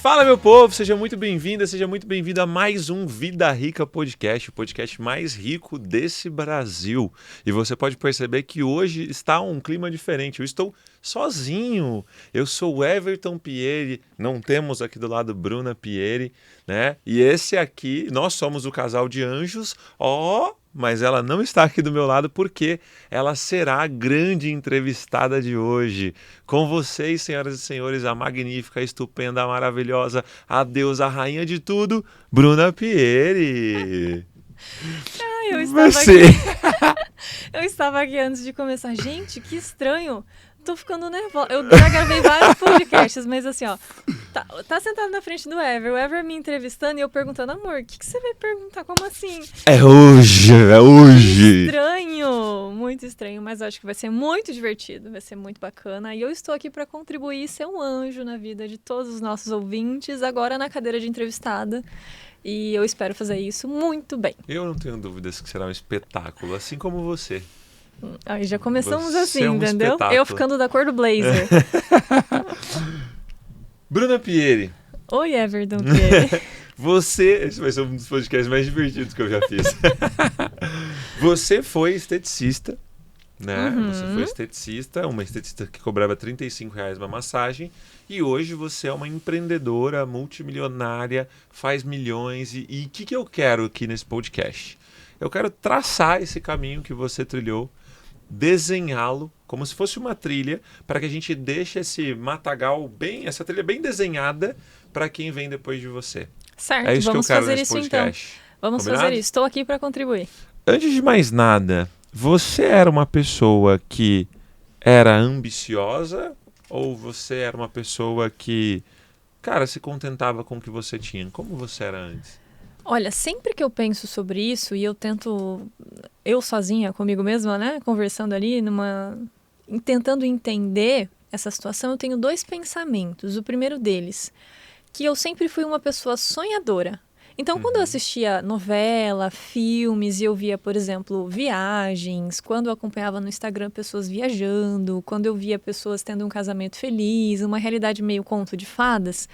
Fala, meu povo, seja muito bem-vinda, seja muito bem-vindo a mais um Vida Rica Podcast, o podcast mais rico desse Brasil. E você pode perceber que hoje está um clima diferente. Eu estou sozinho. Eu sou o Everton Pieri, não temos aqui do lado Bruna Pieri, né? E esse aqui, nós somos o casal de anjos, mas ela não está aqui do meu lado porque ela será a grande entrevistada de hoje. Com vocês, senhoras e senhores, a magnífica, a estupenda, a maravilhosa, a deusa, a rainha de tudo, Bruna Pieri. Eu estava aqui antes de começar. Gente, que estranho. Tô ficando nervosa. Eu já gravei vários podcasts, mas assim, ó. Tá sentado na frente do Ever, o Ever me entrevistando e eu perguntando, amor, o que você vai perguntar? Como assim? É hoje. Estranho, muito estranho, mas eu acho que vai ser muito divertido, vai ser muito bacana. E eu estou aqui para contribuir, ser um anjo na vida de todos os nossos ouvintes, agora na cadeira de entrevistada. E eu espero fazer isso muito bem. Eu não tenho dúvidas que será um espetáculo, assim como você. Aí já começamos Você assim, é um entendeu? espetáculo. Eu ficando da cor do blazer. Bruna Pieri. Oi, Everton Pieri. Esse vai ser um dos podcasts mais divertidos que eu já fiz. Você foi esteticista, né? Uhum. Você foi esteticista, uma esteticista que cobrava R$35 uma massagem. E hoje você é uma empreendedora multimilionária, faz milhões. E o que eu quero aqui nesse podcast? Eu quero traçar esse caminho que você trilhou, desenhá-lo como se fosse uma trilha, para que a gente deixe esse matagal essa trilha bem desenhada para quem vem depois de você. Certo, É isso vamos que eu quero fazer nesse isso podcast. então. Vamos Combinado? fazer isso. Estou aqui para contribuir. Antes de mais nada, você era uma pessoa que era ambiciosa ou você era uma pessoa que, cara, se contentava com o que você tinha? Como você era antes? Olha, sempre que eu penso sobre isso e eu tento, eu sozinha comigo mesma, né, conversando ali, tentando entender essa situação, eu tenho dois pensamentos. O primeiro deles, que eu sempre fui uma pessoa sonhadora. Então, quando eu assistia novela, filmes e eu via, por exemplo, viagens, quando eu acompanhava no Instagram pessoas viajando, quando eu via pessoas tendo um casamento feliz, uma realidade meio conto de fadas,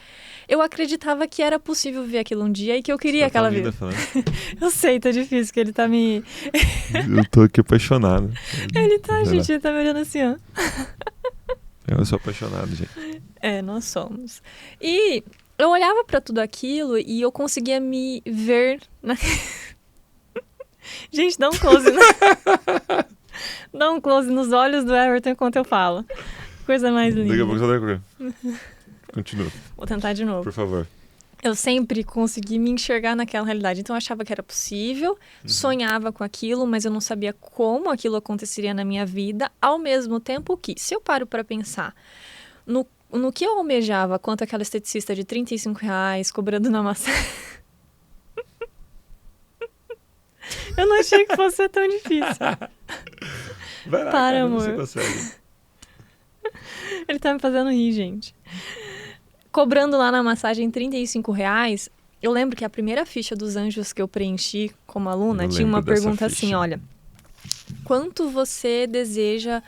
eu acreditava que era possível ver aquilo um dia e que eu queria aquela vida. Eu sei, tá difícil, que ele tá me... Eu tô aqui apaixonado. Gente, ele tá me olhando assim, ó. Eu sou apaixonado, gente. Nós somos. E eu olhava pra tudo aquilo e eu conseguia me ver Gente, dá um close, né? Dá um close nos olhos do Everton enquanto eu falo. Coisa mais linda. Daqui a pouco você vai Continua. Vou tentar de novo. Por favor. Eu sempre consegui me enxergar naquela realidade. Então eu achava que era possível, sonhava com aquilo, mas eu não sabia como aquilo aconteceria na minha vida. Ao mesmo tempo que, se eu paro pra pensar no que eu almejava quanto aquela esteticista de R$35 cobrando na massagem. Eu não achei que fosse ser tão difícil. Vai lá, Para, cara, amor. você consegue. Ele tá me fazendo rir, gente. Cobrando lá na massagem R$35, eu lembro que a primeira ficha dos anjos que eu preenchi como aluna tinha uma pergunta assim, olha, quanto você deseja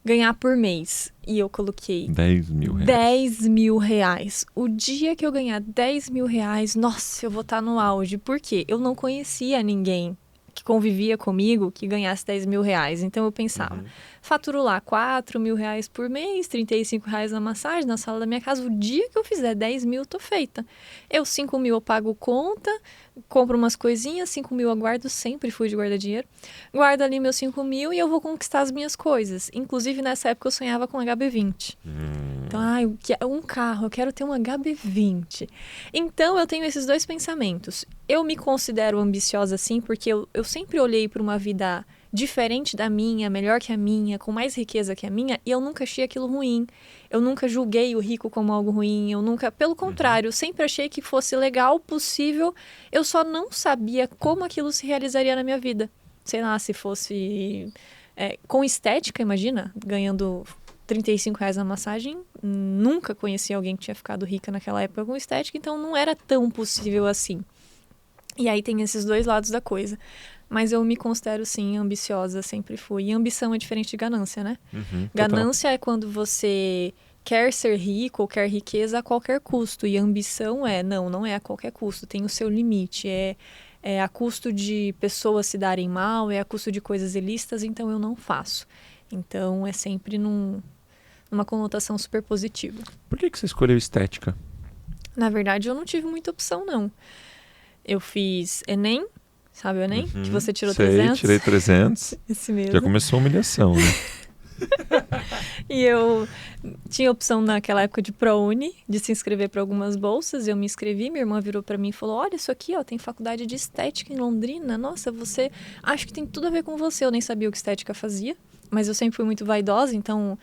ganhar por mês? E eu coloquei R$10.000. R$10.000. O dia que eu ganhar R$10.000, nossa, eu vou estar no auge. Por quê? Eu não conhecia ninguém que convivia comigo que ganhasse R$10.000. Então eu pensava, faturo lá R$4.000 por mês, R$35 na massagem, na sala da minha casa. O dia que eu fizer 10.000, eu tô feita. 5.000 eu pago conta, compro umas coisinhas, 5.000 eu guardo, sempre fui de guardar dinheiro. Guardo ali meus 5.000 e eu vou conquistar as minhas coisas. Inclusive, nessa época, eu sonhava com HB20. Então, eu quero um carro, eu quero ter um HB20. Então, eu tenho esses dois pensamentos. Eu me considero ambiciosa, sim, porque eu sempre olhei para uma vida diferente da minha, melhor que a minha, com mais riqueza que a minha, e eu nunca achei aquilo ruim. Eu nunca julguei o rico como algo ruim, pelo contrário, eu sempre achei que fosse legal, possível, eu só não sabia como aquilo se realizaria na minha vida. Sei lá, se fosse com estética, imagina, ganhando R$35 na massagem, nunca conheci alguém que tinha ficado rica naquela época com estética, então não era tão possível assim. E aí tem esses dois lados da coisa. Mas eu me considero, sim, ambiciosa, sempre fui. E ambição é diferente de ganância, né? Ganância é quando você quer ser rico ou quer riqueza a qualquer custo. E a ambição não é a qualquer custo, tem o seu limite. É a custo de pessoas se darem mal, é a custo de coisas ilícitas, então eu não faço. Então é sempre numa conotação super positiva. Por que você escolheu estética? Na verdade, eu não tive muita opção, não. Eu fiz Enem, sabe o Enem? Que você tirou 300. Tirei 300. Esse mesmo. Já começou a humilhação, né? E eu tinha opção naquela época de ProUni, de se inscrever para algumas bolsas. Eu me inscrevi, minha irmã virou para mim e falou: olha, isso aqui, ó, tem faculdade de estética em Londrina. Nossa, você... acho que tem tudo a ver com você. Eu nem sabia o que estética fazia, mas eu sempre fui muito vaidosa, então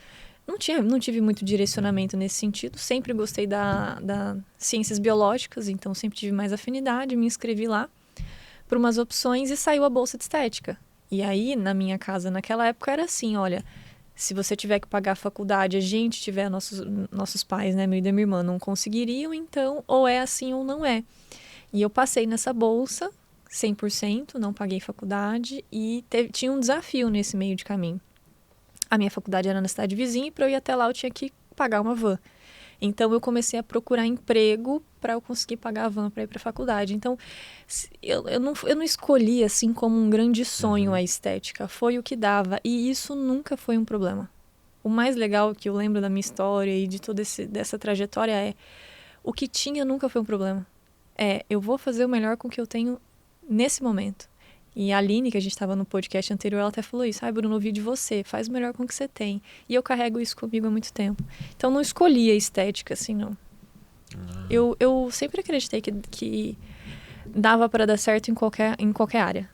não tive muito direcionamento nesse sentido. Sempre gostei da ciências biológicas, então sempre tive mais afinidade. Me inscrevi lá por umas opções e saiu a bolsa de estética. E aí, na minha casa, naquela época, era assim, olha... Se você tiver que pagar a faculdade, a gente tiver, nossos pais, né, meu e da minha irmã, não conseguiriam, então, ou é assim ou não é. E eu passei nessa bolsa, 100%, não paguei faculdade, e tinha um desafio nesse meio de caminho. A minha faculdade era na cidade vizinha, e para eu ir até lá eu tinha que pagar uma van. Então, eu comecei a procurar emprego para eu conseguir pagar a van para ir para a faculdade. Então, eu não escolhi assim como um grande sonho a estética. Foi o que dava. E isso nunca foi um problema. O mais legal que eu lembro da minha história e de toda dessa trajetória é o que tinha nunca foi um problema. Eu vou fazer o melhor com o que eu tenho nesse momento. E a Aline, que a gente estava no podcast anterior, ela até falou isso. Bruno, ouvi de você, faz o melhor com o que você tem. E eu carrego isso comigo há muito tempo. Então, não escolhi a estética, assim, não. Eu sempre acreditei que dava para dar certo em qualquer área.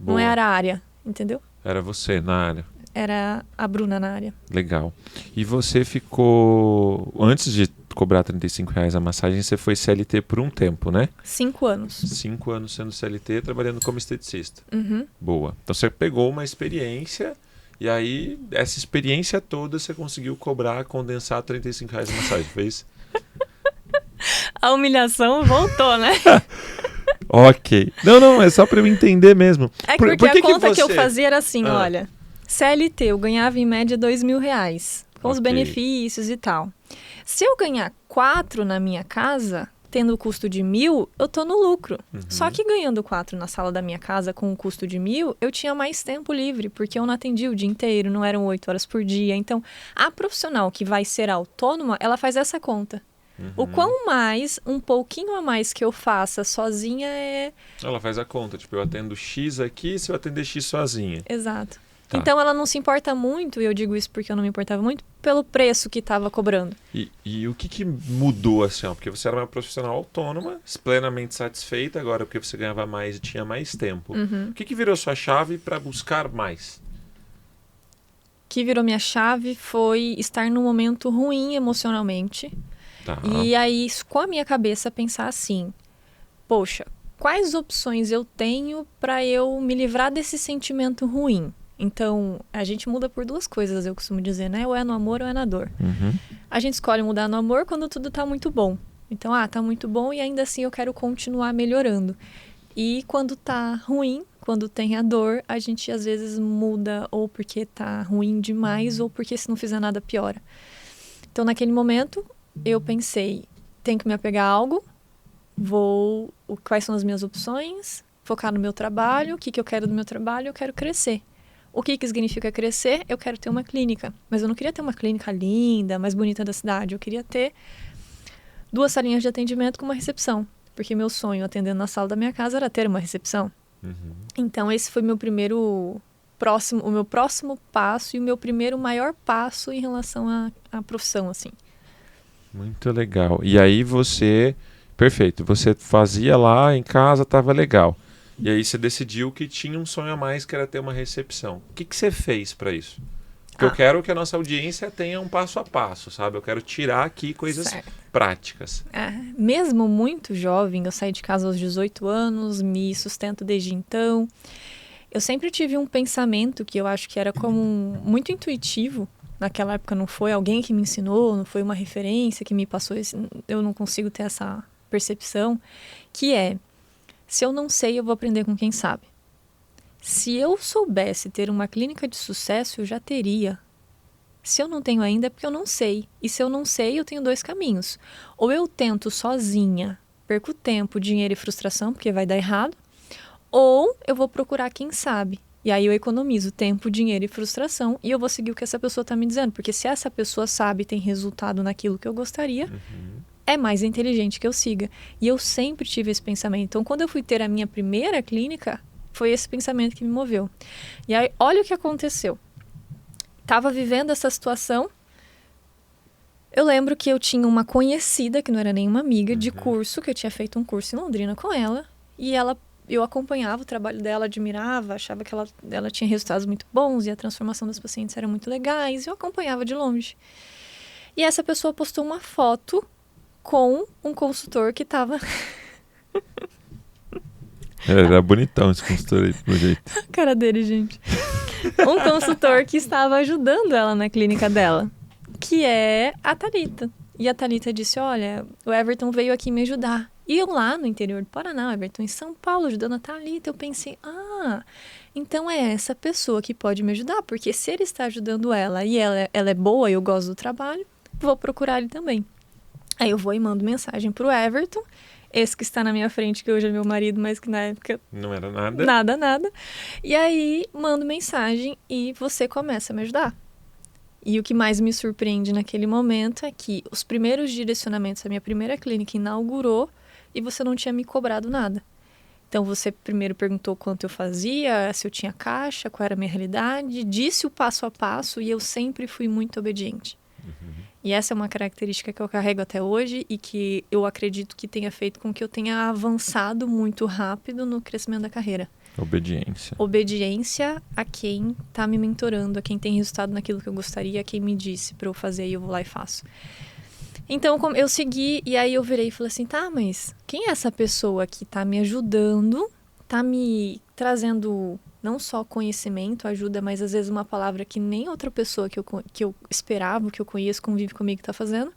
Boa. Não era a área, entendeu? Era você na área. Era a Bruna na área. Legal. E você ficou... Antes de cobrar R$35 a massagem, você foi CLT por um tempo, né? 5 anos. 5 anos sendo CLT, trabalhando como esteticista. Uhum. Boa. Então você pegou uma experiência e aí essa experiência toda você conseguiu cobrar, condensar R$35 a massagem, fez? A humilhação voltou, né? Ok. Não, é só para eu entender mesmo. Porque a conta que eu fazia era assim, olha... CLT, eu ganhava em média R$2.000, com os benefícios e tal. Se eu ganhar 4 na minha casa, tendo o custo de 1.000, eu tô no lucro. Só que ganhando 4 na sala da minha casa com o custo de 1.000, eu tinha mais tempo livre, porque eu não atendia o dia inteiro, não eram 8 horas por dia. Então, a profissional que vai ser autônoma, ela faz essa conta. O quão mais, um pouquinho a mais que eu faça sozinha é... Ela faz a conta, tipo, eu atendo X aqui, se eu atender X sozinha. Exato. Tá. Então ela não se importa muito, e eu digo isso porque eu não me importava muito, pelo preço que estava cobrando. E o que mudou assim? Porque você era uma profissional autônoma, plenamente satisfeita agora porque você ganhava mais e tinha mais tempo. O que virou sua chave para buscar mais? O que virou minha chave foi estar num momento ruim emocionalmente. Tá. E aí, com a minha cabeça, pensar assim, poxa, quais opções eu tenho para eu me livrar desse sentimento ruim? Então, a gente muda por 2 coisas, eu costumo dizer, né? Ou é no amor ou é na dor. A gente escolhe mudar no amor quando tudo tá muito bom. Então, tá muito bom e ainda assim eu quero continuar melhorando. E quando tá ruim, quando tem a dor, a gente às vezes muda ou porque tá ruim demais ou porque se não fizer nada piora. Então, naquele momento, eu pensei, tenho que me apegar a algo, quais são as minhas opções, focar no meu trabalho, o que eu quero do meu trabalho, eu quero crescer. O que significa crescer? Eu quero ter uma clínica. Mas eu não queria ter uma clínica linda, mais bonita da cidade. Eu queria ter 2 salinhas de atendimento com uma recepção. Porque meu sonho, atendendo na sala da minha casa, era ter uma recepção. Então, esse foi o meu próximo passo e o meu primeiro maior passo em relação à profissão, assim. Muito legal. E aí perfeito, você fazia lá em casa, estava legal. E aí você decidiu que tinha um sonho a mais, que era ter uma recepção. O que você fez para isso? Porque eu quero que a nossa audiência tenha um passo a passo, sabe? Eu quero tirar aqui coisas práticas. Mesmo muito jovem, eu saí de casa aos 18 anos, me sustento desde então. Eu sempre tive um pensamento que eu acho que era como muito intuitivo. Naquela época não foi alguém que me ensinou, não foi uma referência que me passou, eu não consigo ter essa percepção, que é, se eu não sei, eu vou aprender com quem sabe. Se eu soubesse ter uma clínica de sucesso, eu já teria. Se eu não tenho ainda é porque eu não sei. E se eu não sei, eu tenho 2 caminhos. Ou eu tento sozinha, perco tempo, dinheiro e frustração, porque vai dar errado. Ou eu vou procurar quem sabe. E aí eu economizo tempo, dinheiro e frustração e eu vou seguir o que essa pessoa está me dizendo. Porque se essa pessoa sabe e tem resultado naquilo que eu gostaria, é mais inteligente que eu siga. E eu sempre tive esse pensamento. Então, quando eu fui ter a minha primeira clínica, foi esse pensamento que me moveu. E aí, olha o que aconteceu. Tava vivendo essa situação. Eu lembro que eu tinha uma conhecida, que não era nenhuma amiga, de curso, que eu tinha feito um curso em Londrina com ela. E eu acompanhava o trabalho dela, admirava, achava que ela tinha resultados muito bons e a transformação das pacientes era muito legais. Eu acompanhava de longe. E essa pessoa postou uma foto com um consultor que estava... Era bonitão esse consultor aí, pelo jeito. A cara dele, gente. Um consultor que estava ajudando ela na clínica dela, que é a Thalita. E a Thalita disse, olha, o Everton veio aqui me ajudar. E eu lá no interior do Paraná, o Everton em São Paulo, ajudando a Thalita, eu pensei, então é essa pessoa que pode me ajudar, porque se ele está ajudando ela e ela é boa e eu gosto do trabalho, vou procurar ele também. Aí eu vou e mando mensagem pro Everton, esse que está na minha frente, que hoje é meu marido, mas que na época... Não era nada. Nada. E aí, mando mensagem e você começa a me ajudar. E o que mais me surpreende naquele momento é que os primeiros direcionamentos, a minha primeira clínica inaugurou e você não tinha me cobrado nada. Então, você primeiro perguntou quanto eu fazia, se eu tinha caixa, qual era a minha realidade, disse o passo a passo e eu sempre fui muito obediente. E essa é uma característica que eu carrego até hoje e que eu acredito que tenha feito com que eu tenha avançado muito rápido no crescimento da carreira. Obediência. Obediência a quem está me mentorando, a quem tem resultado naquilo que eu gostaria, a quem me disse para eu fazer e eu vou lá e faço. Então, eu segui e aí eu virei e falei assim, tá, mas quem é essa pessoa que está me ajudando, está me trazendo... não só conhecimento, ajuda, mas às vezes uma palavra que nem outra pessoa que eu esperava, que eu conheço, convive comigo, está fazendo.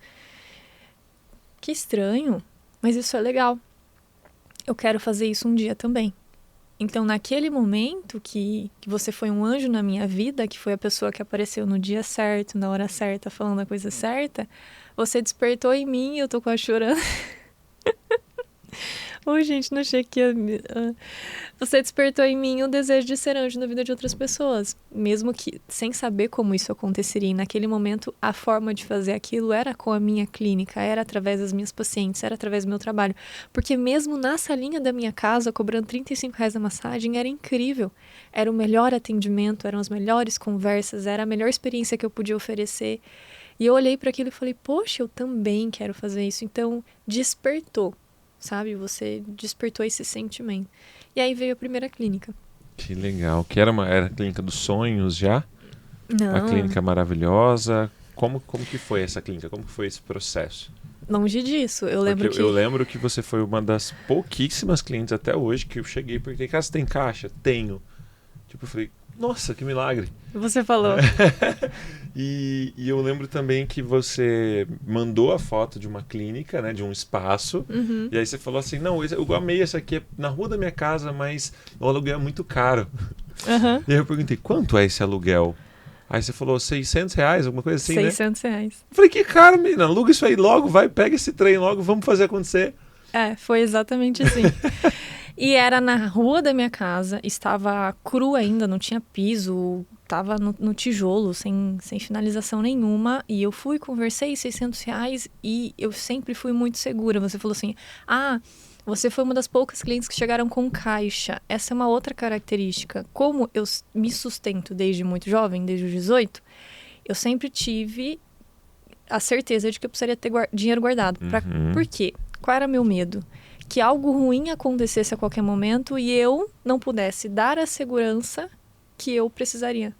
Que estranho, mas isso é legal. Eu quero fazer isso um dia também. Então, naquele momento que você foi um anjo na minha vida, que foi a pessoa que apareceu no dia certo, na hora certa, falando a coisa certa, você despertou em mim e eu tô quase chorando. Oi, gente, não achei que ia... Você despertou em mim o desejo de ser anjo na vida de outras pessoas. Mesmo que, sem saber como isso aconteceria. E naquele momento, a forma de fazer aquilo era com a minha clínica, era através das minhas pacientes, era através do meu trabalho. Porque mesmo na salinha da minha casa, cobrando R$35 a massagem, era incrível. Era o melhor atendimento, eram as melhores conversas, era a melhor experiência que eu podia oferecer. E eu olhei para aquilo e falei, poxa, eu também quero fazer isso. Então, despertou. Sabe? Você despertou esse sentimento. E aí veio a primeira clínica. Que legal. Que era a clínica dos sonhos já? Não. A clínica maravilhosa. Como que foi essa clínica? Como que foi esse processo? Longe disso. Eu lembro que você foi uma das pouquíssimas clientes até hoje que eu cheguei e perguntei, cara, você tem caixa? Tenho. Tipo, eu falei, nossa, que milagre. Você falou. E eu lembro também que você mandou a foto de uma clínica, né, de um espaço, e aí você falou assim, não, eu amei essa aqui, é na rua da minha casa, mas o aluguel é muito caro. E aí eu perguntei, quanto é esse aluguel? Aí você falou R$600, alguma coisa assim, R$600. né? Eu falei, que caro, menina, aluga isso aí logo, vai, pega esse trem logo, vamos fazer acontecer. Foi exatamente assim. E era na rua da minha casa, estava cru ainda, não tinha piso, estava no tijolo, sem finalização nenhuma. E eu fui, conversei, R$600, e eu sempre fui muito segura. Você falou assim, você foi uma das poucas clientes que chegaram com caixa. Essa é uma outra característica. Como eu me sustento desde muito jovem, desde os 18, eu sempre tive a certeza de que eu precisaria ter dinheiro guardado. Por quê? Qual era meu medo? Que algo ruim acontecesse a qualquer momento e eu não pudesse dar a segurança que eu precisaria.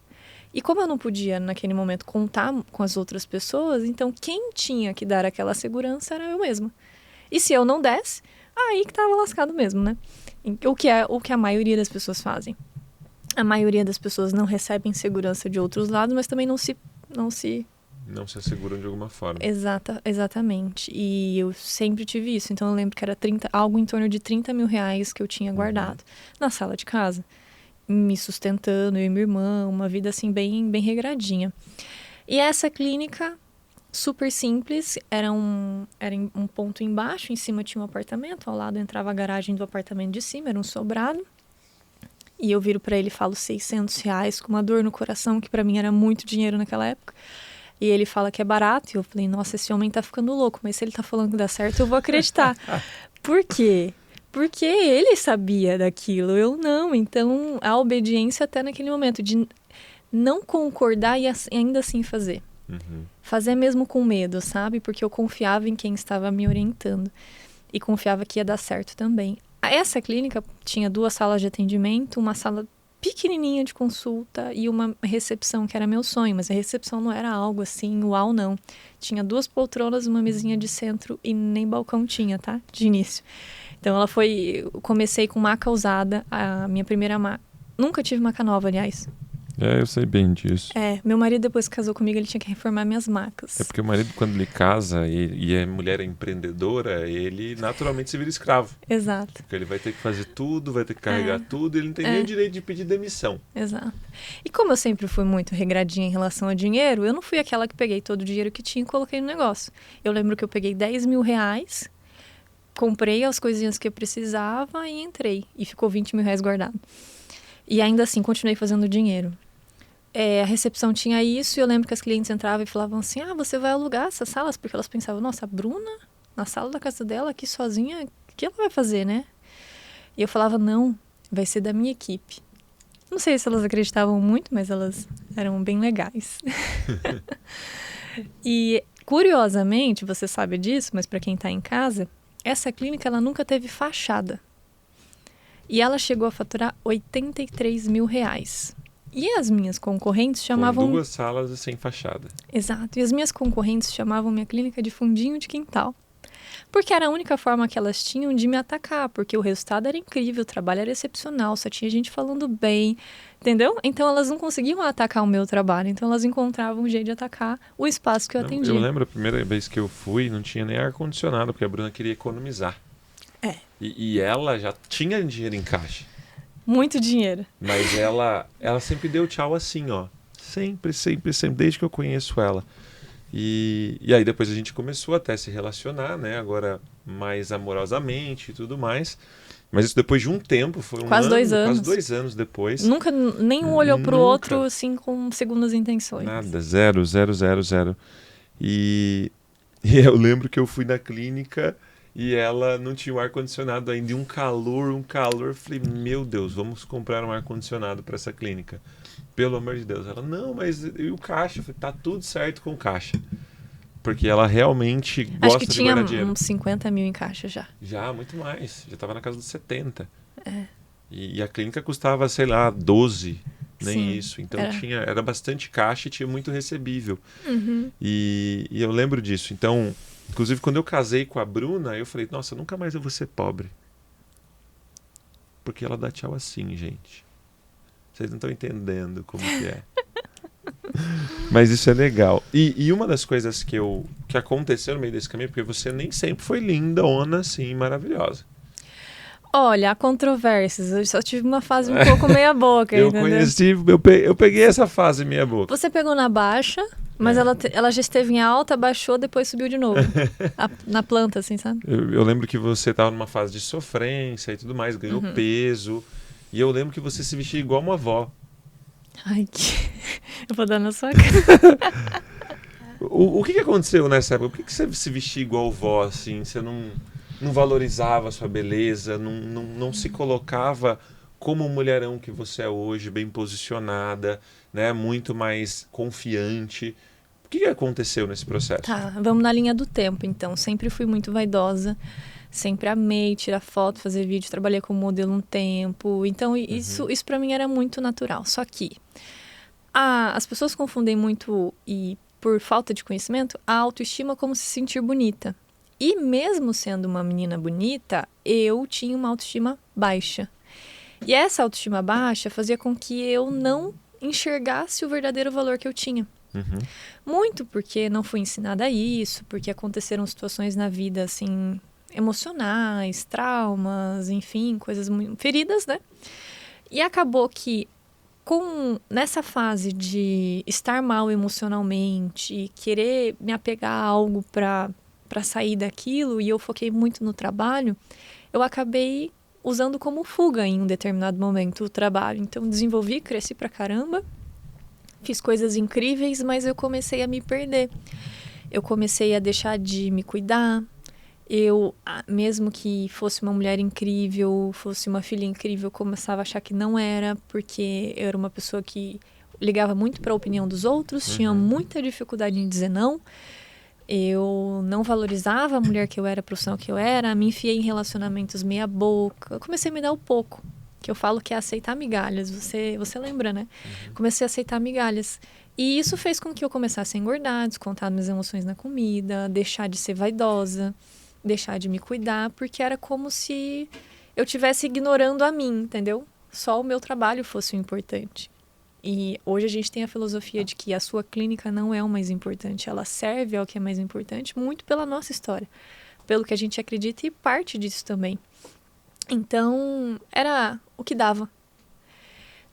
E como eu não podia, naquele momento, contar com as outras pessoas, então quem tinha que dar aquela segurança era eu mesma. E se eu não desse, aí que estava lascado mesmo, né? O que a maioria das pessoas fazem. A maioria das pessoas não recebem segurança de outros lados, mas também não se asseguram de alguma forma. Exatamente. E eu sempre tive isso. Então eu lembro que era algo em torno de R$30 mil que eu tinha guardado na sala de casa. Me sustentando, eu e minha irmã, uma vida assim bem, bem regradinha. E essa clínica, super simples, era um ponto embaixo, em cima tinha um apartamento, ao lado entrava a garagem do apartamento de cima, era um sobrado. E eu viro pra ele e falo R$600, com uma dor no coração, que pra mim era muito dinheiro naquela época. E ele fala que é barato, e eu falei, nossa, esse homem tá ficando louco, mas se ele tá falando que dá certo, eu vou acreditar. Por quê? Porque ele sabia daquilo, eu não. Então, a obediência até naquele momento, de não concordar e ainda assim fazer. Fazer mesmo com medo, sabe? Porque eu confiava em quem estava me orientando. E confiava que ia dar certo também. Essa clínica tinha 2 salas de atendimento, uma sala pequenininha de consulta e uma recepção, que era meu sonho. Mas a recepção não era algo assim, uau, não. Tinha 2 poltronas, uma mesinha de centro e nem balcão tinha, tá? De início. Então ela foi... Eu comecei com maca usada, a minha primeira maca. Nunca tive maca nova, aliás. Eu sei bem disso. Meu marido depois que casou comigo, ele tinha que reformar minhas macas. É porque o marido, quando ele casa e a mulher é empreendedora, ele naturalmente se vira escravo. Exato. Porque ele vai ter que fazer tudo, vai ter que carregar tudo, ele não tem nem o direito de pedir demissão. Exato. E como eu sempre fui muito regradinha em relação ao dinheiro, eu não fui aquela que peguei todo o dinheiro que tinha e coloquei no negócio. Eu lembro que eu peguei R$10 mil, comprei as coisinhas que eu precisava e entrei. E ficou R$20 mil guardado. E ainda assim, continuei fazendo dinheiro. A recepção tinha isso e eu lembro que as clientes entravam e falavam assim, você vai alugar essas salas? Porque elas pensavam, nossa, a Bruna, na sala da casa dela, aqui sozinha, o que ela vai fazer, né? E eu falava, não, vai ser da minha equipe. Não sei se elas acreditavam muito, mas elas eram bem legais. E, curiosamente, você sabe disso, mas para quem está em casa, essa clínica ela nunca teve fachada. E ela chegou a faturar R$83 mil. E as minhas concorrentes chamavam... Com 2 salas sem fachada. Exato. E as minhas concorrentes chamavam minha clínica de fundinho de quintal. Porque era a única forma que elas tinham de me atacar. Porque o resultado era incrível, o trabalho era excepcional, só tinha gente falando bem, entendeu? Então elas não conseguiam atacar o meu trabalho. Então elas encontravam um jeito de atacar o espaço que eu atendia. Eu lembro a primeira vez que eu fui, não tinha nem ar-condicionado, porque a Bruna queria economizar. E ela já tinha dinheiro em caixa. Muito dinheiro. Mas ela sempre deu tchau assim, ó. Sempre, sempre, sempre, desde que eu conheço ela. E aí depois a gente começou até a se relacionar, né? Agora mais amorosamente e tudo mais. Mas isso depois de um tempo, foi quase 2 anos. Quase 2 anos depois. Nunca, nenhum olhou pro outro, assim, com segundas intenções. Nada, zero. E eu lembro que eu fui na clínica... E ela não tinha o ar-condicionado ainda, e um calor. Falei, meu Deus, vamos comprar um ar-condicionado para essa clínica. Pelo amor de Deus. Ela, não, mas e o caixa? Eu falei, tá tudo certo com o caixa. Porque ela realmente gosta de guardar dinheiro. Acho que tinha uns 50 mil em caixa já. Já, muito mais. Já estava na casa dos 70. E a clínica custava, sei lá, 12. Nem Sim, isso. Então era bastante caixa e tinha muito recebível. E eu lembro disso. Então... Inclusive, quando eu casei com a Bruna, eu falei, nossa, nunca mais eu vou ser pobre. Porque ela dá tchau assim, gente. Vocês não estão entendendo como que é. Mas isso é legal. E uma das coisas que aconteceu no meio desse caminho, porque você nem sempre foi linda, assim, maravilhosa. Olha, há controvérsias. Eu só tive uma fase um pouco meia boca, entendeu? Eu peguei essa fase meia boca. Você pegou na baixa... Mas ela já esteve em alta, baixou, depois subiu de novo. Na planta, assim, sabe? Eu lembro que você estava numa fase de sofrência e tudo mais, ganhou peso. E eu lembro que você se vestia igual uma avó. Ai, eu vou dar na sua cara. O que aconteceu nessa época? Por que você se vestia igual vó, assim? Você não valorizava a sua beleza, não se colocava como o mulherão que você é hoje, bem posicionada, né? Muito mais confiante. O que aconteceu nesse processo? Tá, vamos na linha do tempo, então. Sempre fui muito vaidosa, sempre amei tirar foto, fazer vídeo, trabalhei como modelo um tempo. Então, isso para mim era muito natural. Só que as pessoas confundem muito, e por falta de conhecimento, a autoestima como se sentir bonita. E mesmo sendo uma menina bonita, eu tinha uma autoestima baixa. E essa autoestima baixa fazia com que eu não enxergasse o verdadeiro valor que eu tinha. Muito porque não fui ensinada a isso, porque aconteceram situações na vida, assim, emocionais, traumas, enfim, coisas muito... feridas, né? E acabou que, Nessa fase de estar mal emocionalmente e querer me apegar a algo para sair daquilo, e eu foquei muito no trabalho, eu acabei usando como fuga em um determinado momento o trabalho. Então desenvolvi, cresci pra caramba, fiz coisas incríveis, mas eu comecei a me perder. Eu comecei a deixar de me cuidar. Eu, mesmo que fosse uma mulher incrível, fosse uma filha incrível, eu começava a achar que não era, porque eu era uma pessoa que ligava muito para a opinião dos outros, tinha muita dificuldade em dizer não. Eu não valorizava a mulher que eu era, a profissional que eu era, me enfiei em relacionamentos meia boca. Eu comecei a me dar o pouco, que eu falo que é aceitar migalhas. Você lembra, né? Comecei a aceitar migalhas. E isso fez com que eu começasse a engordar, descontar minhas emoções na comida, deixar de ser vaidosa, deixar de me cuidar, porque era como se eu estivesse ignorando a mim, entendeu? Só o meu trabalho fosse o importante. E hoje a gente tem a filosofia de que a sua clínica não é o mais importante, ela serve ao que é mais importante, muito pela nossa história, pelo que a gente acredita e parte disso também. Então, era o que dava.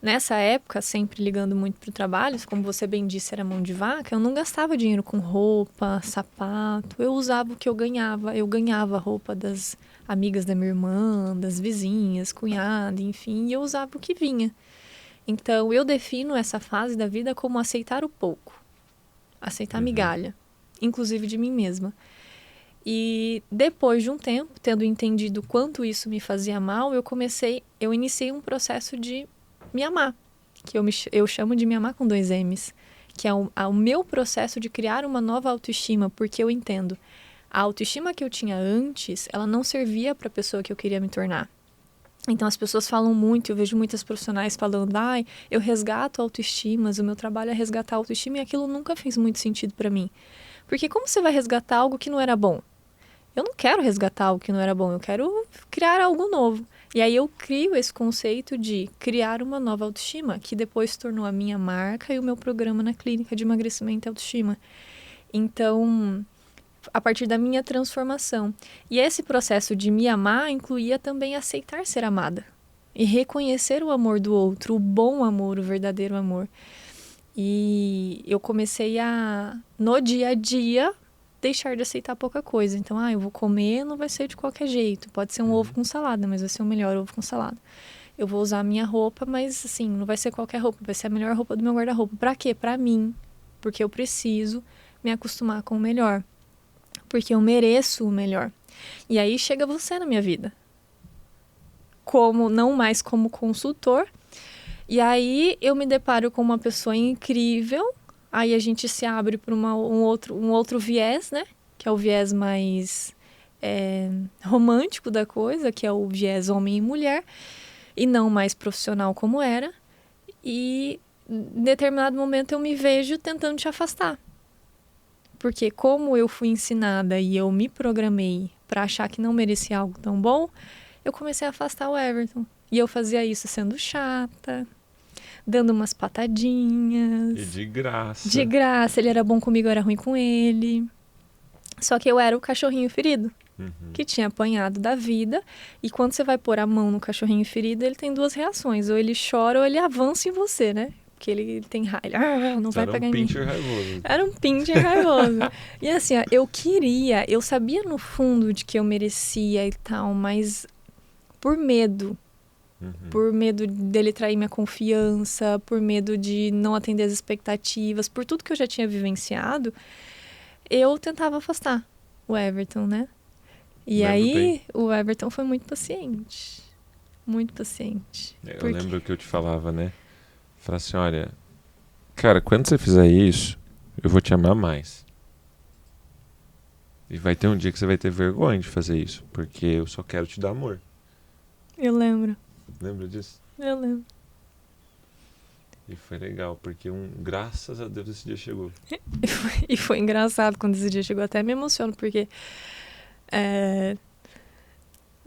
Nessa época, sempre ligando muito pro trabalho, como você bem disse, era mão de vaca, eu não gastava dinheiro com roupa, sapato, eu usava o que eu ganhava roupa das amigas da minha irmã, das vizinhas, cunhada, enfim, e eu usava o que vinha. Então, eu defino essa fase da vida como aceitar o pouco, aceitar migalha, inclusive de mim mesma. E depois de um tempo, tendo entendido quanto isso me fazia mal, eu iniciei um processo de me amar, que eu chamo de me amar com 2 M's, que é o meu processo de criar uma nova autoestima, porque eu entendo, a autoestima que eu tinha antes, ela não servia para a pessoa que eu queria me tornar. Então as pessoas falam muito, eu vejo muitas profissionais falando, eu resgato autoestimas, o meu trabalho é resgatar a autoestima, e aquilo nunca fez muito sentido para mim. Porque como você vai resgatar algo que não era bom? Eu não quero resgatar algo que não era bom, eu quero criar algo novo. E aí eu crio esse conceito de criar uma nova autoestima, que depois se tornou a minha marca e o meu programa na clínica de emagrecimento e autoestima. Então, a partir da minha transformação. E esse processo de me amar incluía também aceitar ser amada. E reconhecer o amor do outro, o bom amor, o verdadeiro amor. E eu comecei no dia a dia, deixar de aceitar pouca coisa. Então, eu vou comer, não vai ser de qualquer jeito. Pode ser um ovo com salada, mas vai ser o melhor ovo com salada. Eu vou usar a minha roupa, mas assim, não vai ser qualquer roupa, vai ser a melhor roupa do meu guarda-roupa. Pra quê? Pra mim. Porque eu preciso me acostumar com o melhor. Porque eu mereço o melhor. E aí chega você na minha vida. Não mais como consultor. E aí eu me deparo com uma pessoa incrível. Aí a gente se abre para um outro viés, né? Que é o viés mais romântico da coisa, que é o viés homem e mulher, e não mais profissional como era. E em determinado momento eu me vejo tentando te afastar. Porque como eu fui ensinada e eu me programei para achar que não merecia algo tão bom, eu comecei a afastar o Everton. E eu fazia isso sendo chata, dando umas patadinhas. E de graça. De graça. Ele era bom comigo, eu era ruim com ele. Só que eu era o cachorrinho ferido, que tinha apanhado da vida. E quando você vai pôr a mão no cachorrinho ferido, ele tem 2 reações. Ou ele chora ou ele avança em você, né? Porque ele tem raiva. Não vai pegar em mim. Era um pincher raivoso. E assim, eu sabia no fundo de que eu merecia e tal, mas por medo. Por medo dele trair minha confiança, por medo de não atender as expectativas, por tudo que eu já tinha vivenciado, eu tentava afastar o Everton, né? E aí, o Everton foi muito paciente. Muito paciente. Eu lembro que eu te falava, né? Falava assim, olha, cara, quando você fizer isso, eu vou te amar mais. E vai ter um dia que você vai ter vergonha de fazer isso, porque eu só quero te dar amor. Eu lembro. Lembra disso? Eu lembro. E foi legal, porque graças a Deus esse dia chegou. E foi engraçado quando esse dia chegou, até me emociono, porque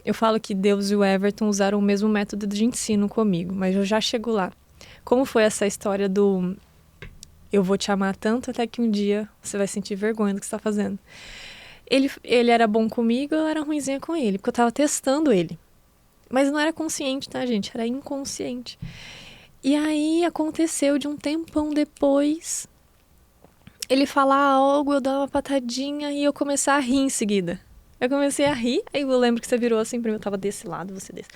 eu falo que Deus e o Everton usaram o mesmo método de ensino comigo, mas eu já chego lá. Como foi essa história do eu vou te amar tanto até que um dia você vai sentir vergonha do que você está fazendo? Ele era bom comigo, eu era ruinzinha com ele, porque eu estava testando ele. Mas não era consciente, tá, gente? Era inconsciente. E aí aconteceu de um tempão depois, ele falar algo, eu dar uma patadinha e eu começar a rir em seguida. Eu comecei a rir, aí eu lembro que você virou assim pra mim, eu tava desse lado, você desse.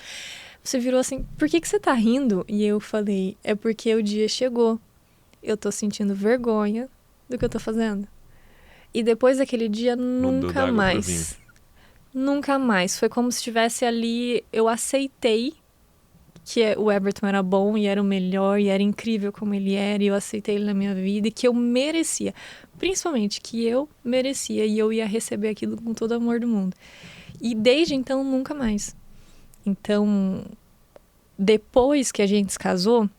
Você virou assim, por que você tá rindo? E eu falei, é porque o dia chegou. Eu tô sentindo vergonha do que eu tô fazendo. E depois daquele dia, Mudou da nunca água pro vinho. mais. Nunca mais. Foi como se estivesse ali, eu aceitei que o Everton era bom e era o melhor e era incrível como ele era e eu aceitei ele na minha vida e que eu merecia. Principalmente que eu merecia e eu ia receber aquilo com todo o amor do mundo. E desde então, nunca mais. Então, depois que a gente se casou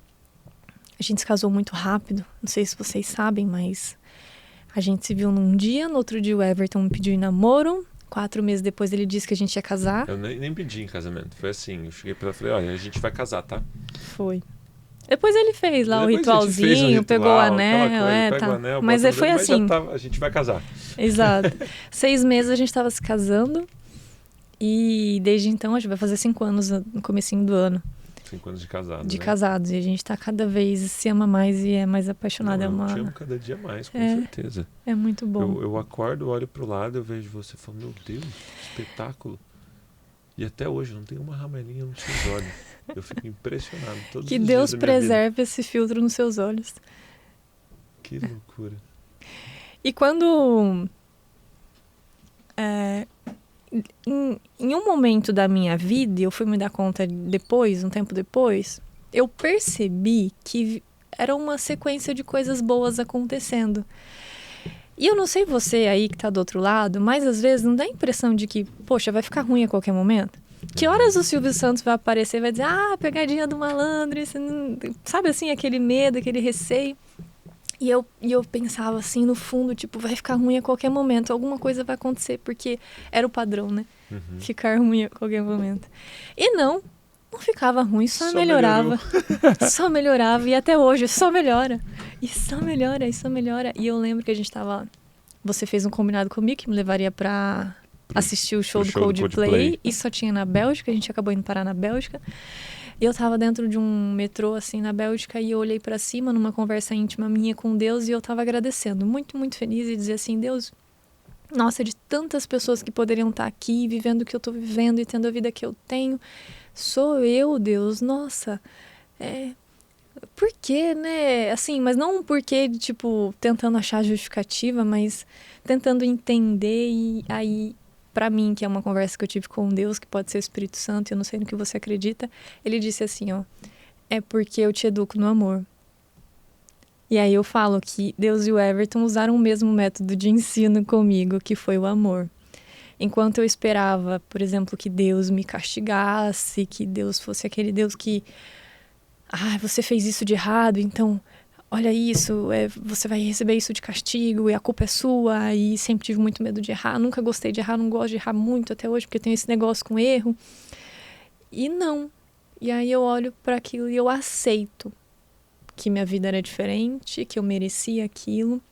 muito rápido. Não sei se vocês sabem, mas a gente se viu num dia, no outro dia o Everton me pediu em namoro. 4 meses depois ele disse que a gente ia casar. Eu nem pedi em casamento. Foi assim, eu cheguei pra ela e falei, olha, a gente vai casar, tá? Foi. Depois ele fez lá Depois o a gente fez ritualzinho, um ritual, pegou o aquela anel, coisa, pega tá. o anel, Mas bota no foi dedo, assim. a gente vai casar. Exato. 6 meses a gente tava se casando e desde então a gente vai fazer 5 anos no comecinho do ano 5 anos de casado, de né? casados. E a gente tá cada vez se ama mais e é mais apaixonado. Não, eu te amo cada dia mais, com É. certeza. É muito bom. Eu acordo, olho pro lado, eu vejo você e falo, meu Deus, espetáculo. E até hoje não tem uma ramelinha nos seus olhos. Eu fico impressionado todos Que os Deus dias da minha vida. preserve esse filtro nos seus olhos. Que loucura. E quando... em um momento da minha vida, eu fui me dar conta depois, um tempo depois, eu percebi que era uma sequência de coisas boas acontecendo. E eu não sei você aí que tá do outro lado, mas às vezes não dá a impressão de que, poxa, vai ficar ruim a qualquer momento? Que horas o Silvio Santos vai aparecer e vai dizer, ah, pegadinha do malandro, sabe assim, aquele medo, aquele receio. E eu pensava assim, no fundo, tipo, vai ficar ruim a qualquer momento, alguma coisa vai acontecer, porque era o padrão, né? Uhum. Ficar ruim a qualquer momento. E não ficava ruim, só melhorava. Só melhorava, e até hoje só melhora. E só melhora, e só melhora. E eu lembro que a gente tava... Você fez um combinado comigo que me levaria pra assistir o show do Coldplay, e só tinha na Bélgica, a gente acabou indo parar na Bélgica. E eu tava dentro de um metrô, assim, na Bélgica, e eu olhei pra cima numa conversa íntima minha com Deus, e eu tava agradecendo, muito, muito feliz, e dizer assim, Deus, nossa, de tantas pessoas que poderiam estar aqui, vivendo o que eu tô vivendo e tendo a vida que eu tenho, sou eu, Deus, nossa, por quê, né? Assim, mas não um porquê de, tipo, tentando achar justificativa, mas tentando entender e aí... Pra mim, que é uma conversa que eu tive com Deus, que pode ser o Espírito Santo, eu não sei no que você acredita, ele disse assim, ó, é porque eu te educo no amor. E aí eu falo que Deus e o Everton usaram o mesmo método de ensino comigo, que foi o amor. Enquanto eu esperava, por exemplo, que Deus me castigasse, que Deus fosse aquele Deus que, você fez isso de errado, então... olha isso, você vai receber isso de castigo e a culpa é sua, e sempre tive muito medo de errar, nunca gostei de errar, não gosto de errar muito até hoje, porque eu tenho esse negócio com erro. E não. E aí eu olho para aquilo e eu aceito que minha vida era diferente, que eu merecia aquilo,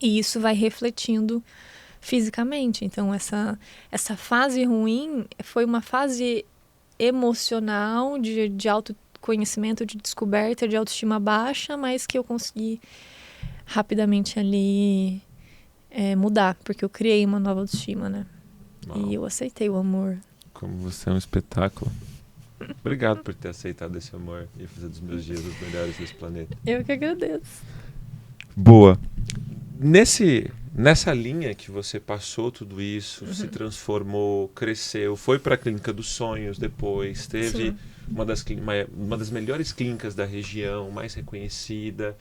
e isso vai refletindo fisicamente. Então essa fase ruim foi uma fase emocional de autoconhecimento, de descoberta, de autoestima baixa, mas que eu consegui rapidamente ali mudar, porque eu criei uma nova autoestima, né? Uau. E eu aceitei o amor. Como você é um espetáculo. Obrigado por ter aceitado esse amor e fazer dos meus dias os melhores desse planeta. Eu que agradeço. Boa. Nessa linha que você passou tudo isso, se transformou, cresceu, foi para a Clínica dos Sonhos depois, teve uma das melhores clínicas da região, mais reconhecida.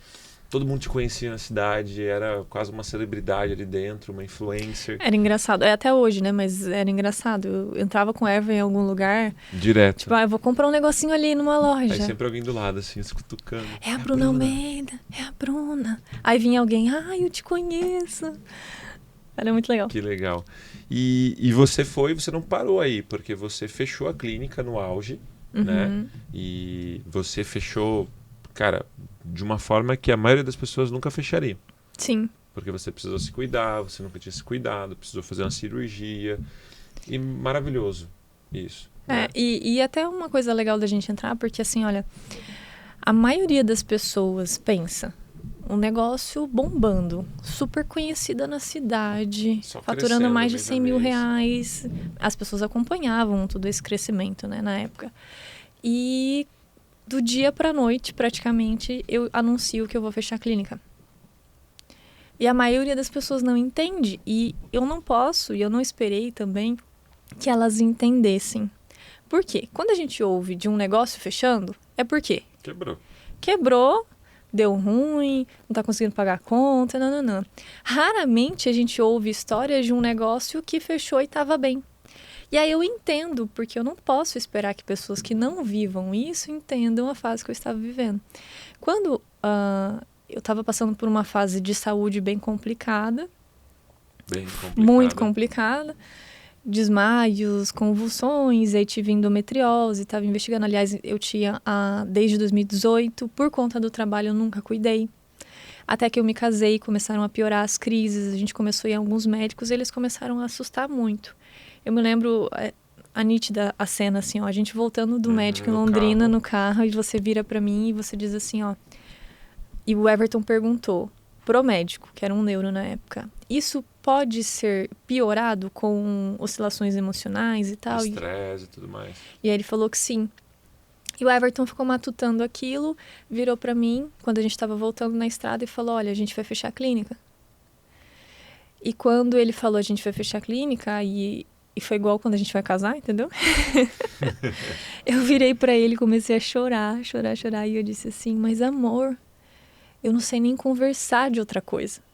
Todo mundo te conhecia na cidade, era quase uma celebridade ali dentro, uma influencer. Era engraçado, até hoje, né? Mas era engraçado. Eu entrava com a Eva em algum lugar. Direto. Tipo, eu vou comprar um negocinho ali numa loja. Aí sempre alguém do lado, assim, escutucando. É a Bruna Almeida, é a Bruna. Aí vinha alguém, eu te conheço. Era muito legal. Que legal. E você não parou aí, porque você fechou a clínica no auge, né? E você fechou, cara, de uma forma que a maioria das pessoas nunca fecharia. Sim. Porque você precisou se cuidar, você nunca tinha se cuidado, precisou fazer uma cirurgia. E maravilhoso isso. Né? E até uma coisa legal da gente entrar, porque assim, olha, A maioria das pessoas pensa, um negócio bombando, super conhecida na cidade, Só faturando crescendo mais de mês a 100 mil mês. reais. As pessoas acompanhavam todo esse crescimento, né, na época. E do dia para a noite, praticamente, eu anuncio que eu vou fechar a clínica. E a maioria das pessoas não entende. E eu não posso, e eu não esperei também, que elas entendessem. Por quê? Quando a gente ouve de um negócio fechando, é por quê? Quebrou, deu ruim, não tá conseguindo pagar a conta, não. Raramente a gente ouve histórias de um negócio que fechou e estava bem. E aí eu entendo, porque eu não posso esperar que pessoas que não vivam isso entendam a fase que eu estava vivendo. Quando eu estava passando por uma fase de saúde bem complicada, muito complicada, desmaios, convulsões, aí tive endometriose, estava investigando. Aliás, eu tinha desde 2018, por conta do trabalho eu nunca cuidei. Até que eu me casei, começaram a piorar as crises, a gente começou a ir a alguns médicos e eles começaram a assustar muito. Eu me lembro a nítida a cena, assim, ó, a gente voltando do médico em Londrina no carro e você vira pra mim e você diz assim, ó, e o Everton perguntou pro médico, que era um neuro na época, isso pode ser piorado com oscilações emocionais e tal? Estresse e tudo mais. E aí ele falou que sim. E o Everton ficou matutando aquilo, virou pra mim, quando a gente estava voltando na estrada, e falou, olha, a gente vai fechar a clínica. E quando ele falou, a gente vai fechar a clínica, e foi igual quando a gente vai casar, entendeu? Eu virei pra ele e comecei a chorar, e eu disse assim, mas amor, eu não sei nem conversar de outra coisa.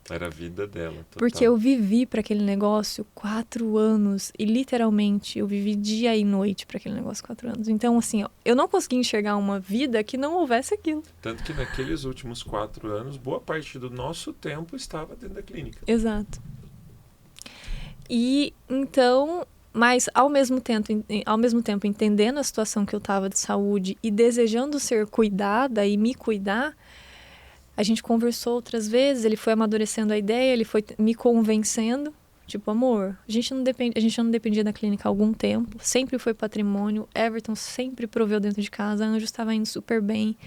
Era a vida dela, total. Porque eu vivi para aquele negócio 4 anos. E literalmente eu vivi dia e noite para aquele negócio 4 anos. Então, assim, ó, eu não consegui enxergar uma vida que não houvesse aquilo. Tanto que naqueles últimos 4 anos, boa parte do nosso tempo estava dentro da clínica. Exato. E então, mas ao mesmo tempo entendendo a situação que eu estava de saúde e desejando ser cuidada e me cuidar, a gente conversou outras vezes, ele foi amadurecendo a ideia, ele foi me convencendo, tipo, amor, a gente não dependia da clínica há algum tempo, sempre foi patrimônio, Everton sempre proveu dentro de casa, a Anjo estava indo super bem.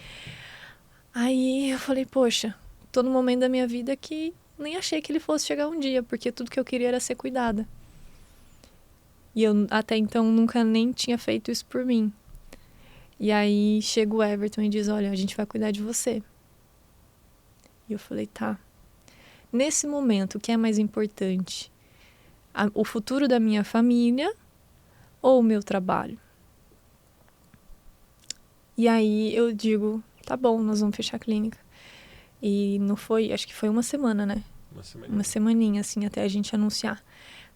Aí eu falei, poxa, tô num momento da minha vida que nem achei que ele fosse chegar um dia, porque tudo que eu queria era ser cuidada. E eu até então nunca nem tinha feito isso por mim. E aí chega o Everton e diz, olha, a gente vai cuidar de você. E eu falei, tá. Nesse momento, o que é mais importante? O futuro da minha família ou o meu trabalho? E aí eu digo, tá bom, nós vamos fechar a clínica. E não foi, acho que foi uma semana, né? Uma semaninha, assim, até a gente anunciar.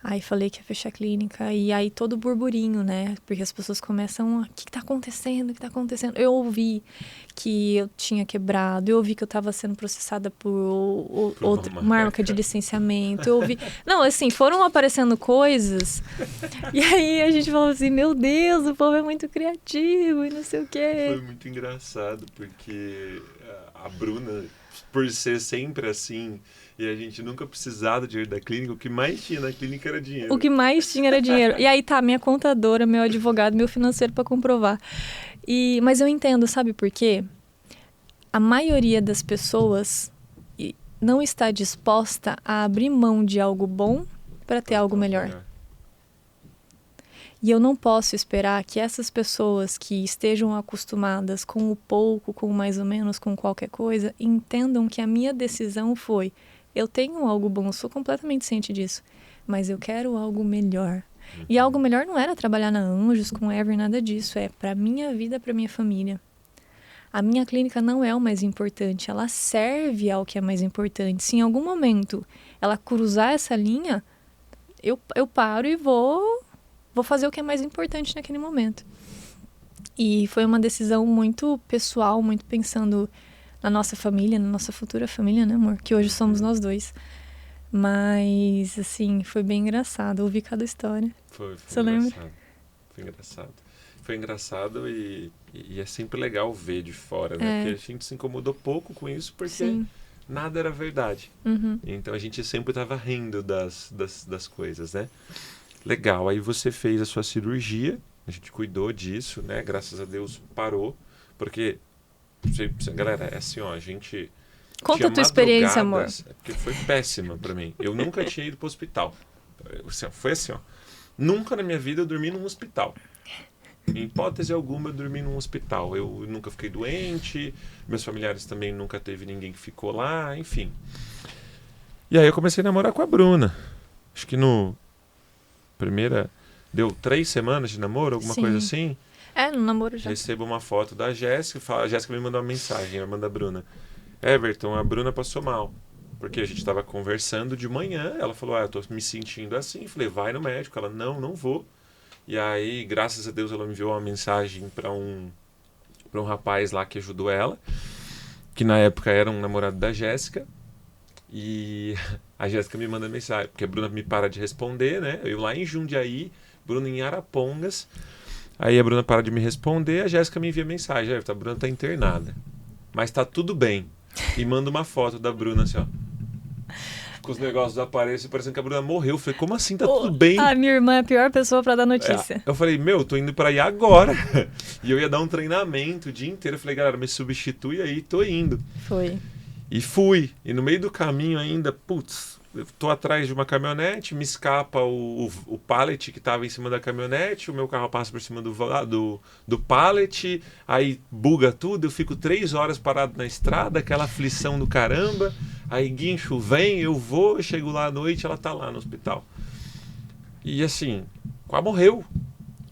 Aí falei que ia fechar a clínica, e aí todo burburinho, né? Porque as pessoas começam, o que tá acontecendo? O que tá acontecendo? Eu ouvi que eu tinha quebrado, eu ouvi que eu tava sendo processada por outra marca de licenciamento, eu ouvi... Não, assim, foram aparecendo coisas, e aí a gente falou assim, meu Deus, o povo é muito criativo e não sei o quê. Foi muito engraçado, porque a Bruna, por ser sempre assim... E a gente nunca precisava de dinheiro da clínica. O que mais tinha na clínica era dinheiro. O que mais tinha era dinheiro. E aí tá, minha contadora, meu advogado, meu financeiro para comprovar. Mas eu entendo, sabe por quê? A maioria das pessoas não está disposta a abrir mão de algo bom para ter algo melhor. E eu não posso esperar que essas pessoas que estejam acostumadas com o pouco, com o mais ou menos, com qualquer coisa, entendam que a minha decisão foi... Eu tenho algo bom, eu sou completamente ciente disso, mas eu quero algo melhor. E algo melhor não era trabalhar na Anjos, com Ever, nada disso. É pra minha vida, pra minha família. A minha clínica não é o mais importante, ela serve ao que é mais importante. Se em algum momento ela cruzar essa linha, eu paro e vou fazer o que é mais importante naquele momento. E foi uma decisão muito pessoal, muito pensando... na nossa família, na nossa futura família, né, amor? Que hoje somos nós dois. Mas, assim, foi bem engraçado. Ouvi cada história. Foi Você engraçado. lembra? Foi engraçado. Foi engraçado e é sempre legal ver de fora, né? Porque a gente se incomodou pouco com isso, porque nada era verdade. Uhum. Então a gente sempre estava rindo das coisas, né? Legal. Aí você fez a sua cirurgia, a gente cuidou disso, né? Graças a Deus parou, porque... Galera, é assim, ó, a gente... Conta tinha a tua experiência, amor. madrugadas, porque foi péssima pra mim. Eu nunca tinha ido pro hospital. Foi assim, ó. Nunca na minha vida eu dormi num hospital. Em hipótese alguma eu dormi num hospital. Eu nunca fiquei doente, meus familiares também nunca teve ninguém que ficou lá, enfim. E aí eu comecei a namorar com a Bruna. Acho que no... Deu 3 semanas de namoro, alguma Sim. coisa assim. No namoro já. Recebo uma foto da Jéssica, a Jéssica me mandou uma mensagem, a irmã da Bruna. Everton, a Bruna passou mal. Porque a gente estava conversando de manhã, ela falou, eu tô me sentindo assim. Falei, vai no médico. Ela, não vou. E aí, graças a Deus, ela me enviou uma mensagem para um rapaz lá que ajudou ela, que na época era um namorado da Jéssica. E a Jéssica me manda mensagem, porque a Bruna me para de responder, né? Eu lá em Jundiaí, Bruna em Arapongas. Aí a Bruna para de me responder, a Jéssica me envia mensagem, a Bruna tá internada, mas tá tudo bem. E manda uma foto da Bruna assim, ó, com os negócios do aparelho, parecendo que a Bruna morreu. Eu falei, como assim? Tá tudo bem? A minha irmã é a pior pessoa pra dar notícia. Eu falei, tô indo pra ir agora. E eu ia dar um treinamento o dia inteiro. Eu falei, galera, me substitui aí, tô indo. Foi. E fui. E no meio do caminho ainda, eu tô atrás de uma caminhonete, me escapa o pallet que tava em cima da caminhonete, o meu carro passa por cima do pallet, aí buga tudo, eu fico 3 horas parado na estrada, aquela aflição do caramba, aí guincho vem, eu chego lá à noite, ela tá lá no hospital. E assim, quase morreu.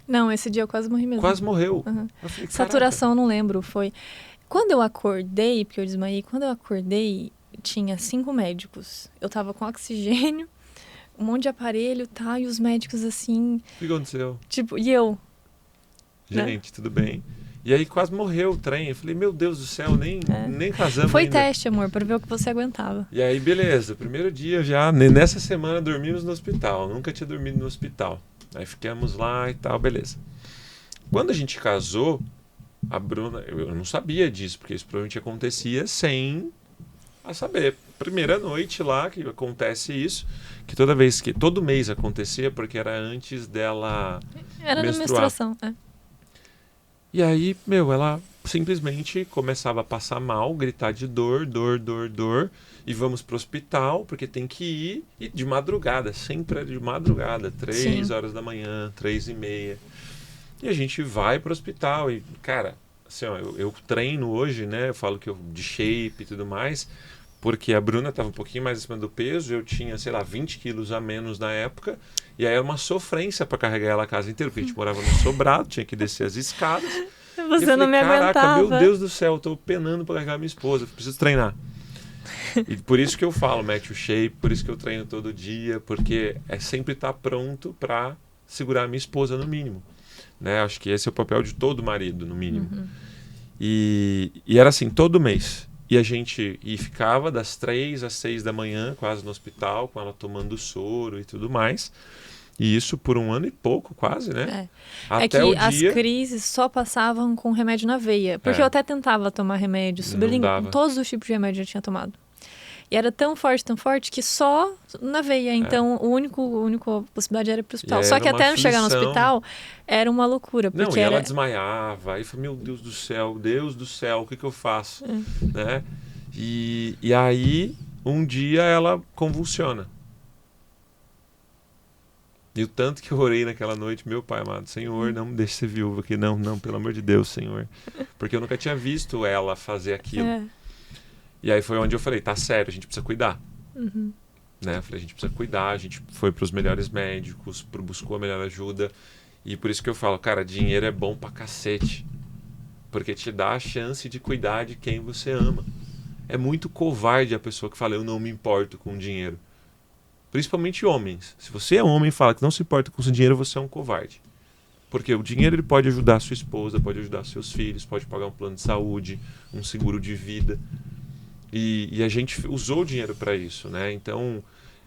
Não, esse dia eu quase morri mesmo. Quase morreu. Uhum. Eu falei, saturação, não lembro, foi... Quando eu acordei, porque eu desmaiei, tinha 5 médicos. Eu tava com oxigênio, um monte de aparelho, tá? E os médicos assim... O que aconteceu? Tipo, e eu? Gente, tudo bem. E aí quase morreu o trem. Eu falei, meu Deus do céu, nem casamos Foi ainda. teste, amor, pra ver o que você aguentava. E aí, beleza. Primeiro dia já, nessa semana dormimos no hospital. Nunca tinha dormido no hospital. Aí ficamos lá e tal, beleza. Quando a gente casou, a Bruna... Eu não sabia disso, porque isso provavelmente acontecia sem a saber. Primeira noite lá que acontece isso, que todo mês acontecia, porque era antes dela Era na menstruar. menstruação, E aí, ela simplesmente começava a passar mal, gritar de dor, e vamos pro hospital, porque tem que ir, e de madrugada, sempre era de madrugada, 3 horas da manhã, 3:30. E a gente vai pro hospital, e, cara, assim, ó, eu treino hoje, né, eu falo que eu de shape e tudo mais, porque a Bruna estava um pouquinho mais acima do peso, eu tinha, 20 quilos a menos na época, e aí era uma sofrência para carregar ela a casa inteira, porque a gente morava no sobrado, tinha que descer as escadas. Você não me aguentava. Caraca, meu Deus do céu, eu tô penando para carregar minha esposa, preciso treinar. E por isso que eu falo, mete o shape, por isso que eu treino todo dia, porque é sempre estar pronto para segurar a minha esposa no mínimo. Né? Acho que esse é o papel de todo marido, no mínimo. Uhum. E era assim, todo mês. E a gente ficava das 3 às 6 da manhã, quase no hospital, com ela tomando soro e tudo mais. E isso por 1 ano e pouco, quase, né? Até que o dia... as crises só passavam com remédio na veia. Porque eu até tentava tomar remédio, todos os tipos de remédio eu já tinha tomado. E era tão forte, que só na veia. Então, a única possibilidade era ir pro hospital. Só que até chegar no hospital, era uma loucura. Porque ela desmaiava. Aí eu falei, meu Deus do céu, o que eu faço? Né? E aí, um dia ela convulsiona. E o tanto que eu orei naquela noite, meu Pai amado, Senhor, não me deixe ser viúva aqui. Não, pelo amor de Deus, Senhor. Porque eu nunca tinha visto ela fazer aquilo. E aí foi onde eu falei, tá sério, a gente precisa cuidar. Uhum. Né? Eu falei, a gente precisa cuidar, a gente foi pros melhores médicos, buscou a melhor ajuda. E por isso que eu falo, cara, dinheiro é bom pra cacete. Porque te dá a chance de cuidar de quem você ama. É muito covarde a pessoa que fala, eu não me importo com dinheiro. Principalmente homens. Se você é homem e fala que não se importa com o seu dinheiro, você é um covarde. Porque o dinheiro ele pode ajudar a sua esposa, pode ajudar seus filhos, pode pagar um plano de saúde, um seguro de vida. E a gente usou o dinheiro para isso, né? Então,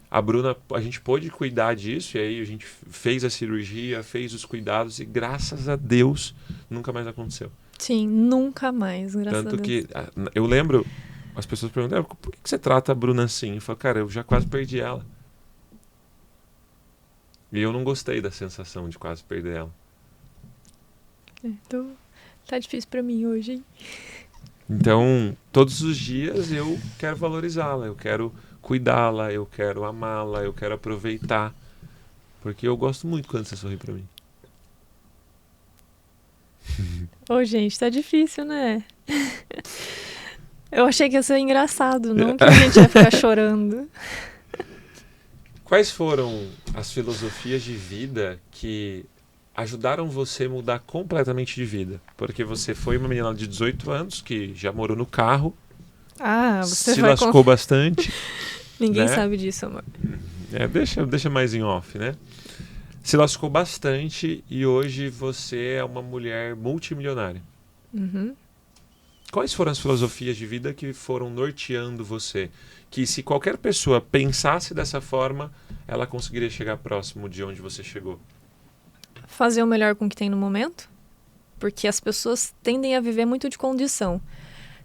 a Bruna, a gente pôde cuidar disso, e aí a gente fez a cirurgia, fez os cuidados, e graças a Deus, nunca mais aconteceu. Sim, nunca mais, graças a Deus. Tanto que, eu lembro, as pessoas perguntam, por que você trata a Bruna assim? Eu falo, cara, eu já quase perdi ela. E eu não gostei da sensação de quase perder ela. Então, tá difícil para mim hoje, hein? Então, todos os dias eu quero valorizá-la, eu quero cuidá-la, eu quero amá-la, eu quero aproveitar. Porque eu gosto muito quando você sorri pra mim. Ô, gente, tá difícil, né? Eu achei que ia ser engraçado, não que a gente ia ficar chorando. Quais foram as filosofias de vida que ajudaram você a mudar completamente de vida? Porque você foi uma menina de 18 anos que já morou no carro, Você se vai lascou bastante. Ninguém né? sabe disso, amor. Deixa mais em off, né? Se lascou bastante e hoje você é uma mulher multimilionária. Uhum. Quais foram as filosofias de vida que foram norteando você? Que se qualquer pessoa pensasse dessa forma, ela conseguiria chegar próximo de onde você chegou? Fazer o melhor com o que tem no momento, porque as pessoas tendem a viver muito de condição.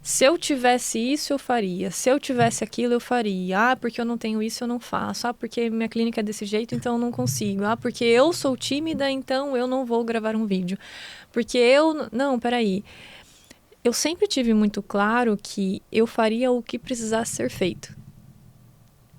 Se eu tivesse isso, eu faria. Se eu tivesse aquilo, eu faria. Porque eu não tenho isso, eu não faço. Porque minha clínica é desse jeito, então eu não consigo. Porque eu sou tímida, então eu não vou gravar um vídeo. Porque eu... Não, peraí. Eu sempre tive muito claro que eu faria o que precisasse ser feito.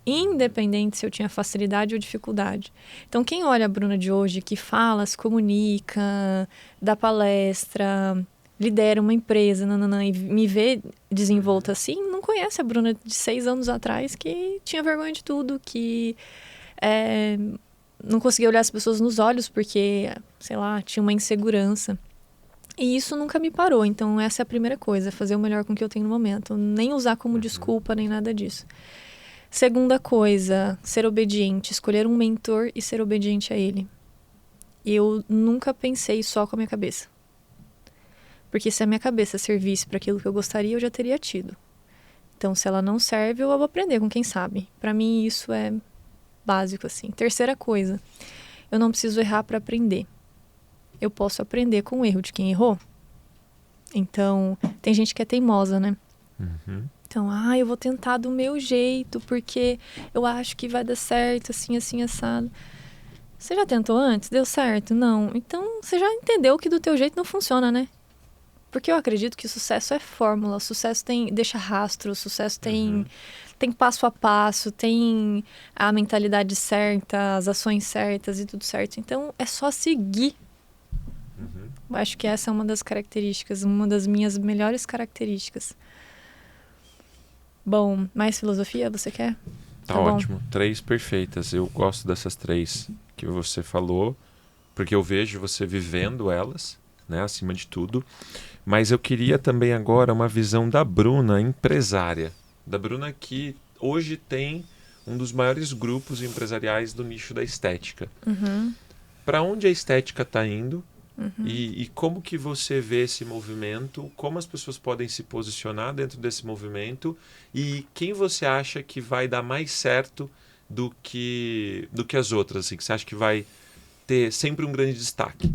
Independente se eu tinha facilidade ou dificuldade. Então, quem olha a Bruna de hoje, que fala, se comunica, dá palestra, lidera uma empresa, nananã, e me vê desenvolta assim, não conhece a Bruna de 6 anos atrás, que tinha vergonha de tudo, que não conseguia olhar as pessoas nos olhos porque, sei lá, tinha uma insegurança. E isso nunca me parou. Então, essa é a primeira coisa, fazer o melhor com o que eu tenho no momento. Nem usar como desculpa, nem nada disso. Segunda coisa, ser obediente. Escolher um mentor e ser obediente a ele. Eu nunca pensei só com a minha cabeça. Porque se a minha cabeça servisse para aquilo que eu gostaria, eu já teria tido. Então, se ela não serve, eu vou aprender com quem sabe. Para mim, isso é básico, assim. Terceira coisa, eu não preciso errar para aprender. Eu posso aprender com o erro de quem errou. Então, tem gente que é teimosa, né? Uhum. Então, eu vou tentar do meu jeito, porque eu acho que vai dar certo, assim, assim, assado. Você já tentou antes? Deu certo? Não. Então, você já entendeu que do teu jeito não funciona, né? Porque eu acredito que o sucesso é fórmula. O sucesso deixa rastro, o sucesso tem passo a passo, tem a mentalidade certa, as ações certas e tudo certo. Então, é só seguir. Acho que essa é uma das características, uma das minhas melhores características. Bom, mais filosofia você quer? Tá ótimo. 3 perfeitas. Eu gosto dessas 3 que você falou, porque eu vejo você vivendo elas, né, acima de tudo. Mas eu queria também agora uma visão da Bruna, empresária. Da Bruna que hoje tem um dos maiores grupos empresariais do nicho da estética. Para onde a estética está indo? E como que você vê esse movimento, como as pessoas podem se posicionar dentro desse movimento e quem você acha que vai dar mais certo do que as outras, assim, que você acha que vai ter sempre um grande destaque?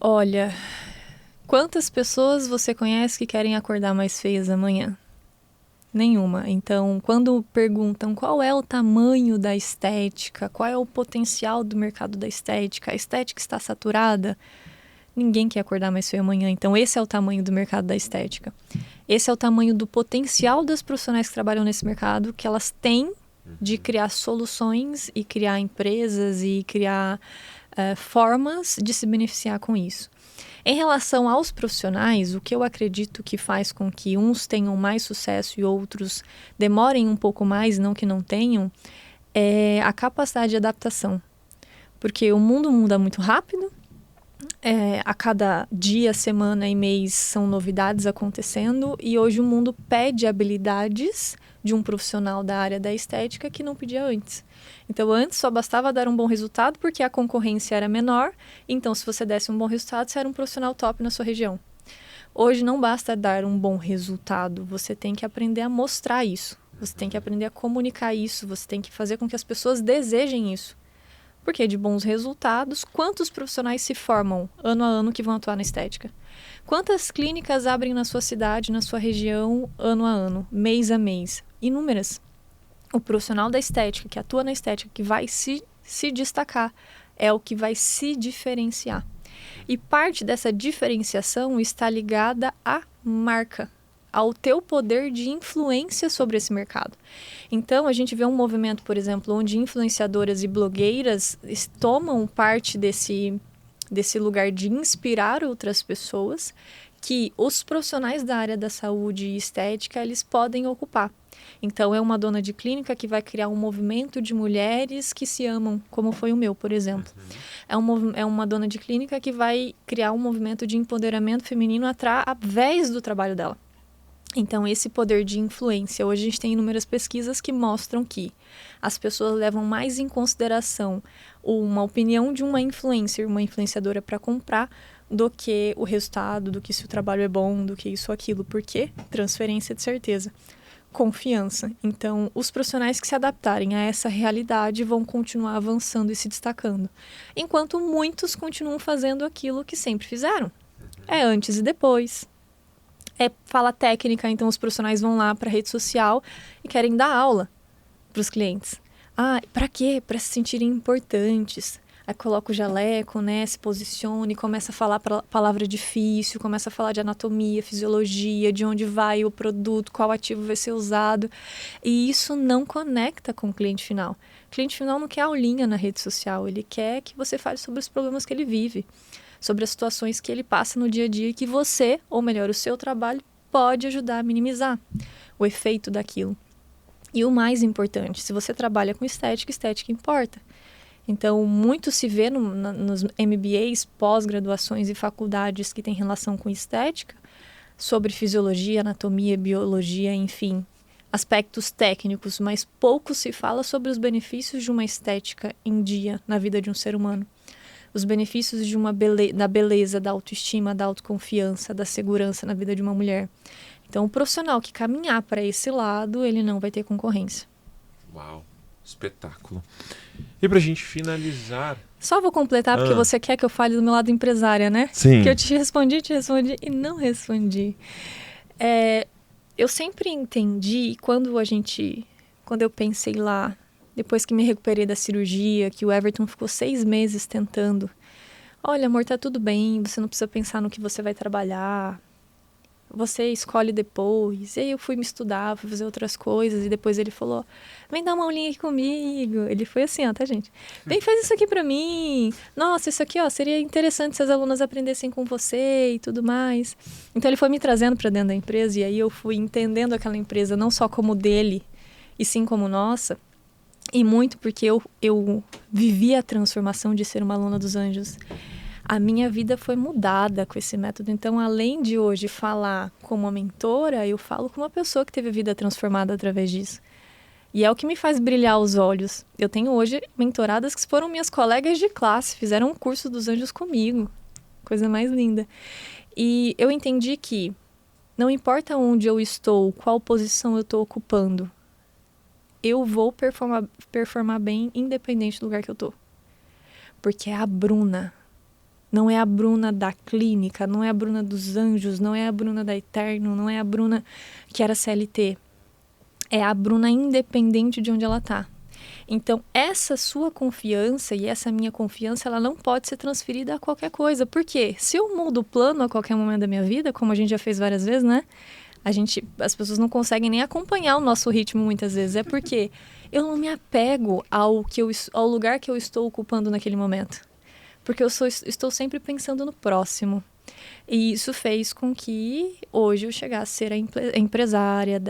Olha, quantas pessoas você conhece que querem acordar mais feias amanhã? Nenhuma. Então, quando perguntam qual é o tamanho da estética, qual é o potencial do mercado da estética, a estética está saturada, ninguém quer acordar mais feio amanhã. Então, esse é o tamanho do mercado da estética. Esse é o tamanho do potencial das profissionais que trabalham nesse mercado, que elas têm de criar soluções e criar empresas e criar formas de se beneficiar com isso. Em relação aos profissionais, o que eu acredito que faz com que uns tenham mais sucesso e outros demorem um pouco mais, não que não tenham, é a capacidade de adaptação. Porque o mundo muda muito rápido, a cada dia, semana e mês são novidades acontecendo e hoje o mundo pede habilidades de um profissional da área da estética que não pedia antes. Então, antes só bastava dar um bom resultado porque a concorrência era menor. Então, se você desse um bom resultado, você era um profissional top na sua região. Hoje não basta dar um bom resultado, você tem que aprender a mostrar isso. Você tem que aprender a comunicar isso, você tem que fazer com que as pessoas desejem isso. Porque de bons resultados, quantos profissionais se formam ano a ano que vão atuar na estética? Quantas clínicas abrem na sua cidade, na sua região, ano a ano, mês a mês? Inúmeras. O profissional da estética, que atua na estética, que vai se destacar, é o que vai se diferenciar. E parte dessa diferenciação está ligada à marca, ao teu poder de influência sobre esse mercado. Então, a gente vê um movimento, por exemplo, onde influenciadoras e blogueiras tomam parte desse lugar de inspirar outras pessoas, que os profissionais da área da saúde e estética, eles podem ocupar. Então, é uma dona de clínica que vai criar um movimento de mulheres que se amam, como foi o meu, por exemplo. É uma dona de clínica que vai criar um movimento de empoderamento feminino através do trabalho dela. Então, esse poder de influência, hoje a gente tem inúmeras pesquisas que mostram que as pessoas levam mais em consideração uma opinião de uma influencer, uma influenciadora para comprar, do que o resultado, do que se o trabalho é bom, do que isso ou aquilo. Por quê? Transferência de certeza. Confiança. Então, os profissionais que se adaptarem a essa realidade vão continuar avançando e se destacando. Enquanto muitos continuam fazendo aquilo que sempre fizeram. É antes e depois. É fala técnica, então os profissionais vão lá para a rede social e querem dar aula para os clientes. Para quê? Para se sentirem importantes. Aí coloca o jaleco, né, se posiciona e começa a falar palavra difícil, começa a falar de anatomia, fisiologia, de onde vai o produto, qual ativo vai ser usado. E isso não conecta com o cliente final. O cliente final não quer aulinha na rede social, ele quer que você fale sobre os problemas que ele vive, sobre as situações que ele passa no dia a dia e que você, ou melhor, o seu trabalho, pode ajudar a minimizar o efeito daquilo. E o mais importante, se você trabalha com estética, estética importa. Então, muito se vê nos MBAs, pós-graduações e faculdades que têm relação com estética, sobre fisiologia, anatomia, biologia, enfim, aspectos técnicos, mas pouco se fala sobre os benefícios de uma estética em dia na vida de um ser humano. Os benefícios de da beleza, da autoestima, da autoconfiança, da segurança na vida de uma mulher. Então, o profissional que caminhar para esse lado, ele não vai ter concorrência. Uau, espetáculo. E pra gente finalizar... Só vou completar, porque você quer que eu fale do meu lado empresária, né? Sim. Que eu te respondi e não respondi. Eu sempre entendi, quando eu pensei lá, depois que me recuperei da cirurgia, que o Everton ficou 6 meses tentando. Olha, amor, tá tudo bem, você não precisa pensar no que você vai trabalhar. Você escolhe depois. E aí eu fui me estudar, fui fazer outras coisas. E depois ele falou, vem dar uma aulinha aqui comigo. Ele foi assim, tá, gente? Vem, faz isso aqui pra mim. Nossa, isso aqui, seria interessante se as alunas aprendessem com você e tudo mais. Então ele foi me trazendo pra dentro da empresa. E aí eu fui entendendo aquela empresa não só como dele, e sim como nossa. E muito porque eu vivi a transformação de ser uma aluna dos Anjos. A minha vida foi mudada com esse método. Então, além de hoje falar como uma mentora, eu falo como uma pessoa que teve a vida transformada através disso. E é o que me faz brilhar os olhos. Eu tenho hoje mentoradas que foram minhas colegas de classe, fizeram um curso dos Anjos comigo. Coisa mais linda. E eu entendi que não importa onde eu estou, qual posição eu estou ocupando, eu vou performar bem independente do lugar que eu estou. Porque é a Bruna. Não é a Bruna da clínica, não é a Bruna dos Anjos, não é a Bruna da Eterno, não é a Bruna que era CLT. É a Bruna independente de onde ela está. Então, essa sua confiança e essa minha confiança, ela não pode ser transferida a qualquer coisa. Por quê? Se eu mudo o plano a qualquer momento da minha vida, como a gente já fez várias vezes, né? As pessoas não conseguem nem acompanhar o nosso ritmo muitas vezes. É porque eu não me apego ao lugar que eu estou ocupando naquele momento. Porque eu estou sempre pensando no próximo. E isso fez com que hoje eu chegasse a ser a empresária,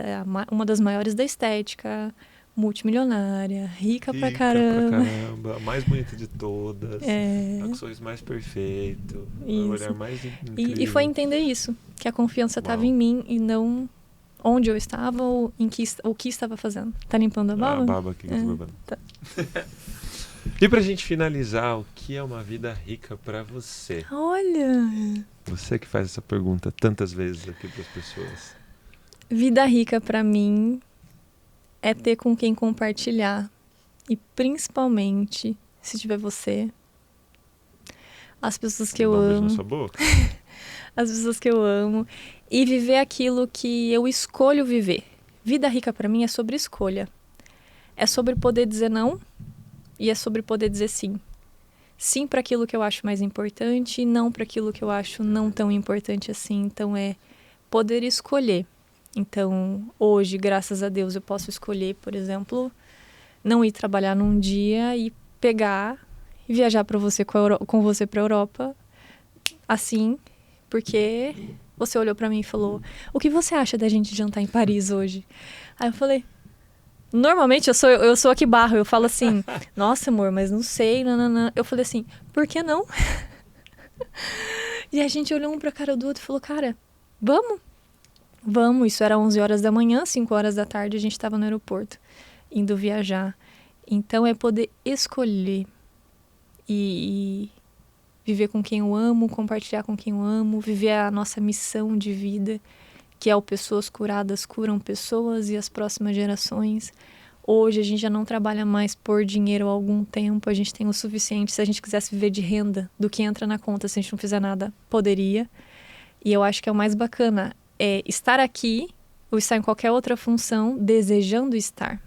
uma das maiores da estética, multimilionária, rica pra caramba. A mais bonita de todas, a com sorriso mais perfeito, o olhar mais incrível. E foi entender isso, que a confiança estava em mim e não onde eu estava ou o que estava fazendo. Tá limpando a baba? A baba aqui que eu tô babando. Tá. E pra gente finalizar, o que é uma vida rica pra você? Olha! Você que faz essa pergunta tantas vezes aqui pras pessoas. Vida rica pra mim é ter com quem compartilhar. E principalmente, se tiver você, as pessoas que eu amo. Na sua boca? As pessoas que eu amo. E viver aquilo que eu escolho viver. Vida rica pra mim é sobre escolha. É sobre poder dizer não. E é sobre poder dizer sim. sim para aquilo que eu acho mais importante e não para aquilo que eu acho não tão importante assim. Então, é poder escolher. Então, hoje, graças a Deus, eu posso escolher, por exemplo, não ir trabalhar num dia e pegar e viajar com você para a Europa, assim, porque você olhou para mim e falou: o que você acha da gente jantar em Paris hoje? Aí eu falei... Normalmente eu sou a que barro, eu falo assim, nossa amor, mas não sei, nananã. Eu falei assim, por que não? E a gente olhou um pra cara do outro e falou, cara, vamos? Vamos, isso era 11 horas da manhã, 5 horas da tarde a gente estava no aeroporto, indo viajar. Então é poder escolher e viver com quem eu amo, compartilhar com quem eu amo, viver a nossa missão de vida, que é o Pessoas Curadas Curam Pessoas e as próximas gerações. Hoje a gente já não trabalha mais por dinheiro há algum tempo, a gente tem o suficiente. Se a gente quisesse viver de renda, do que entra na conta, se a gente não fizer nada, poderia. E eu acho que é o mais bacana, é estar aqui ou estar em qualquer outra função, desejando estar.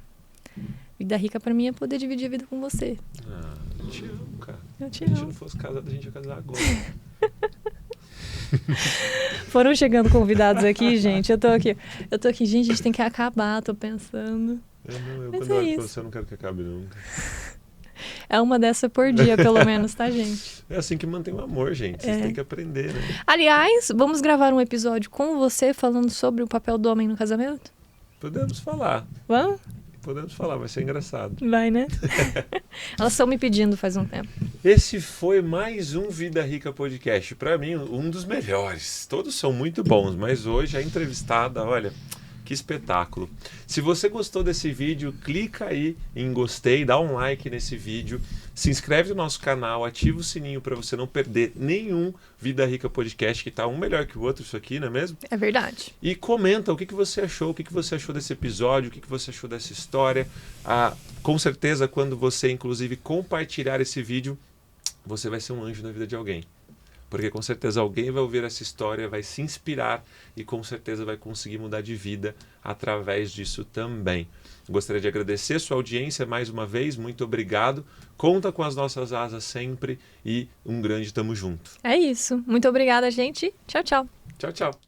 Vida rica pra mim é poder dividir a vida com você. Ah, eu te amo, cara. Eu te Se a gente amo. não fosse casado, a gente ia casar agora. Foram chegando convidados aqui, gente. Eu tô aqui, gente, a gente tem que acabar, tô pensando. Mas Quando é eu olho isso. pra você, eu não quero que acabe nunca. É uma dessa por dia, pelo menos, tá, gente? É assim que mantém o amor, gente. Vocês têm que aprender, né? Aliás, vamos gravar um episódio com você falando sobre o papel do homem no casamento? Podemos falar. Vamos? Podemos falar, vai ser engraçado. Vai, né? Elas estão me pedindo faz um tempo. Esse foi mais um Vida Rica Podcast. Para mim, um dos melhores. Todos são muito bons, mas hoje a entrevistada, olha, que espetáculo. Se você gostou desse vídeo, clica aí em gostei, dá um like nesse vídeo, se inscreve no nosso canal, ativa o sininho para você não perder nenhum Vida Rica Podcast, que tá um melhor que o outro isso aqui, não é mesmo? É verdade. E comenta o que você achou, o que você achou desse episódio, o que você achou dessa história. Com certeza, quando você, inclusive, compartilhar esse vídeo, você vai ser um anjo na vida de alguém. Porque com certeza alguém vai ouvir essa história, vai se inspirar e com certeza vai conseguir mudar de vida através disso também. Gostaria de agradecer sua audiência mais uma vez, muito obrigado. Conta com as nossas asas sempre e um grande tamo junto. É isso. Muito obrigada, gente. Tchau, tchau. Tchau, tchau.